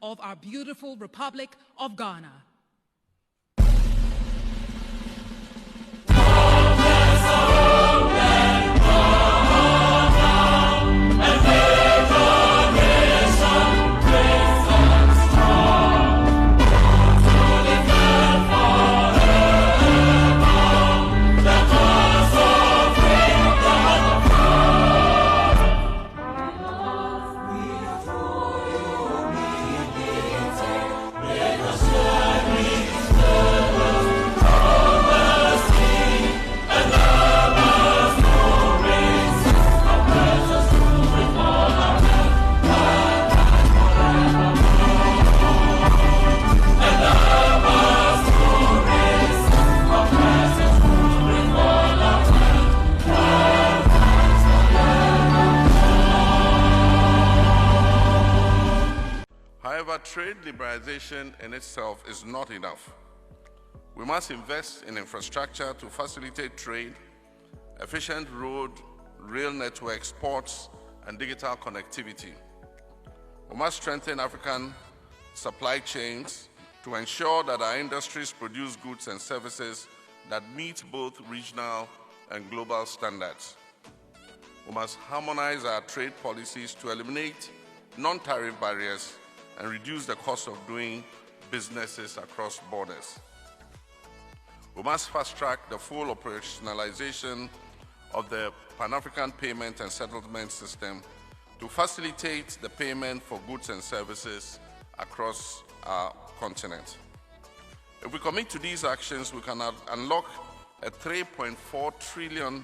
of our beautiful Republic of Ghana. However, trade liberalization in itself is not enough. We must invest in infrastructure to facilitate trade, efficient road, rail networks, ports, and digital connectivity. We must strengthen African supply chains to ensure that our industries produce goods and services that meet both regional and global standards. We must harmonize our trade policies to eliminate non-tariff barriers and reduce the cost of doing businesses across borders. We must fast-track the full operationalization of the Pan-African Payment and Settlement System to facilitate the payment for goods and services across our continent. If we commit to these actions, we can unlock a $3.4 trillion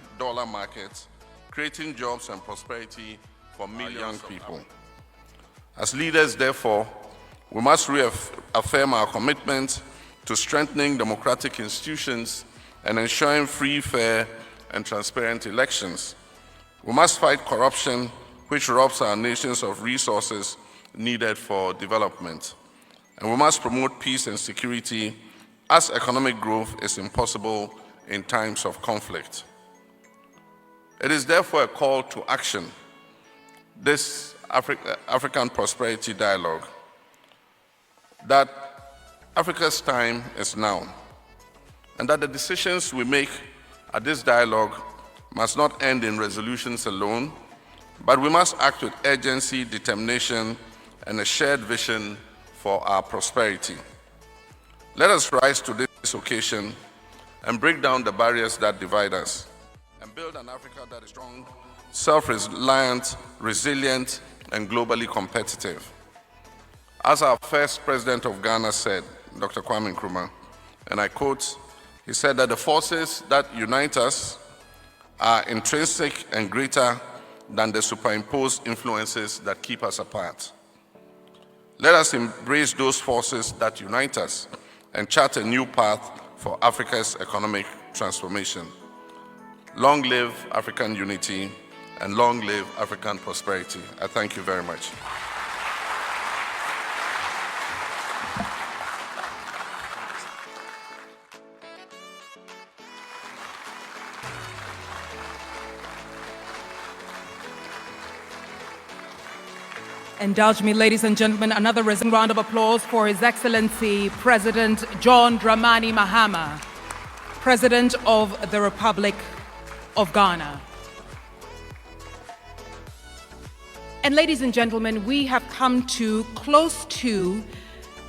market, creating jobs and prosperity for millions of people. As leaders, therefore, we must reaffirm our commitment to strengthening democratic institutions and ensuring free, fair, and transparent elections. We must fight corruption, which robs our nations of resources needed for development. And we must promote peace and security, as economic growth is impossible in times of conflict. It is therefore a call to action. This African Prosperity Dialogue, that Africa's time is now, and that the decisions we make at this dialogue must not end in resolutions alone, but we must act with urgency, determination, and a shared vision for our prosperity. Let us rise to this occasion and break down the barriers that divide us, and build an Africa that is strong, self-reliant, resilient, and globally competitive. As our first president of Ghana said, Dr. Kwame Nkrumah, and I quote, he said that the forces that unite us are intrinsic and greater than the superimposed influences that keep us apart. Let us embrace those forces that unite us and chart a new path for Africa's economic transformation. Long live African unity, and long live African prosperity. I thank you very much. Indulge me, ladies and gentlemen, another round of applause for His Excellency President John Dramani Mahama, President of the Republic of Ghana. And ladies and gentlemen, we have come to close to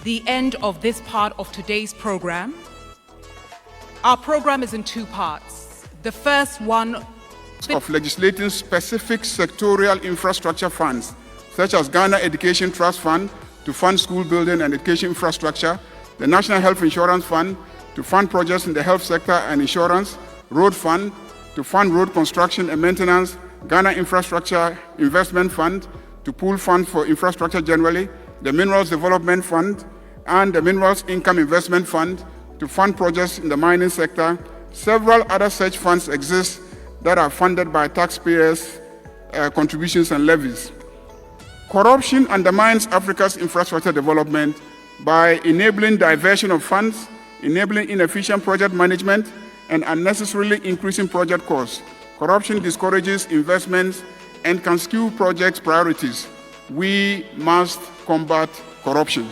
the end of this part of today's program. Our program is in two parts. The first one of legislating specific sectorial infrastructure funds, such as Ghana Education Trust Fund to fund school building and education infrastructure, the National Health Insurance Fund to fund projects in the health sector and insurance, Road Fund to fund road construction and maintenance, Ghana Infrastructure Investment Fund to pool funds for infrastructure generally, the Minerals Development Fund, and the Minerals Income Investment Fund to fund projects in the mining sector. Several other such funds exist that are funded by taxpayers' contributions and levies. Corruption undermines Africa's infrastructure development by enabling diversion of funds, enabling inefficient project management, and unnecessarily increasing project costs. Corruption discourages investments and can skew project priorities. we must combat corruption.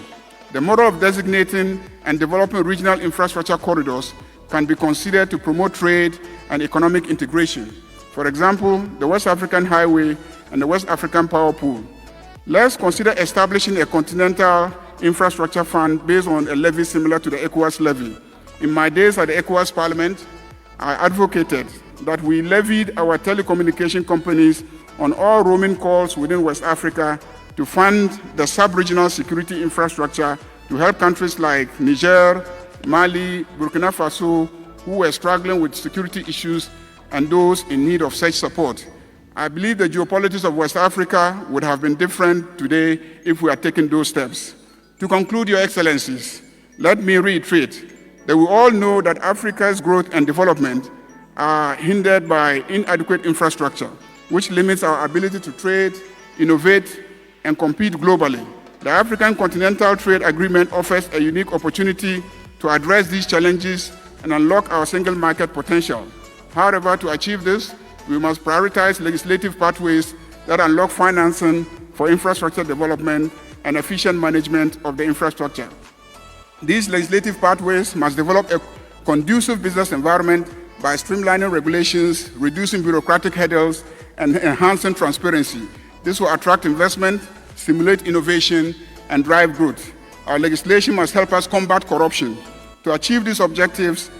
The model of designating and developing regional infrastructure corridors can be considered to promote trade and economic integration. For example, the West African Highway and the West African Power Pool. Let's consider establishing a continental infrastructure fund based on a levy similar to the ECOWAS levy. In my days at the ECOWAS Parliament, I advocated that we levied our telecommunication companies on all roaming calls within West Africa to fund the sub-regional security infrastructure to help countries like Niger, Mali, Burkina Faso, who were struggling with security issues and those in need of such support. I believe the geopolitics of West Africa would have been different today if we had taken those steps. To conclude, Your Excellencies, let me reiterate that we all know that Africa's growth and development are hindered by inadequate infrastructure, which limits our ability to trade, innovate, and compete globally. The African Continental Trade Agreement offers a unique opportunity to address these challenges and unlock our single market potential. However, to achieve this, we must prioritize legislative pathways that unlock financing for infrastructure development and efficient management of the infrastructure. These legislative pathways must develop a conducive business environment by streamlining regulations, reducing bureaucratic hurdles, and enhancing transparency. This will attract investment, stimulate innovation, and drive growth. Our legislation must help us combat corruption. To achieve these objectives,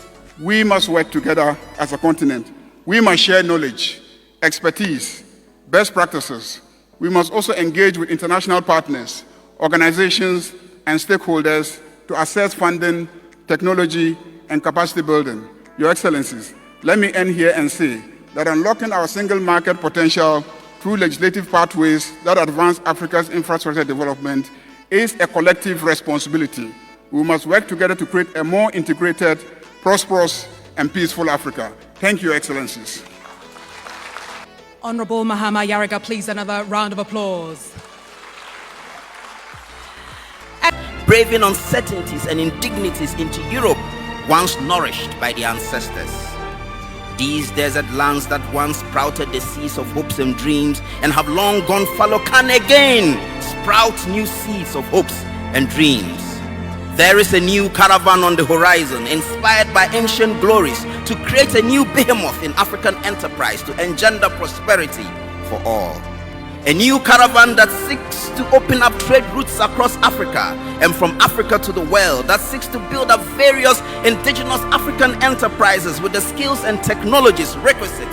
we must work together as a continent. We must share knowledge, expertise, best practices. We must also engage with international partners, organizations, and stakeholders to assess funding, technology, and capacity building. Your Excellencies, let me end here and say that unlocking our single market potential through legislative pathways that advance Africa's infrastructure development is a collective responsibility. We must work together to create a more integrated, prosperous, and peaceful Africa. Thank you, Your Excellencies. Honorable Mahama Ayariga, please another round of applause. Braving uncertainties and indignities into Europe, once nourished by the ancestors. These desert lands that once sprouted the seeds of hopes and dreams and have long gone fallow can again sprout new seeds of hopes and dreams. There is a new caravan on the horizon, inspired by ancient glories, to create a new behemoth in African enterprise to engender prosperity for all. A new caravan that seeks to open up trade routes across Africa and from Africa to the world, that seeks to build up various indigenous African enterprises with the skills and technologies requisite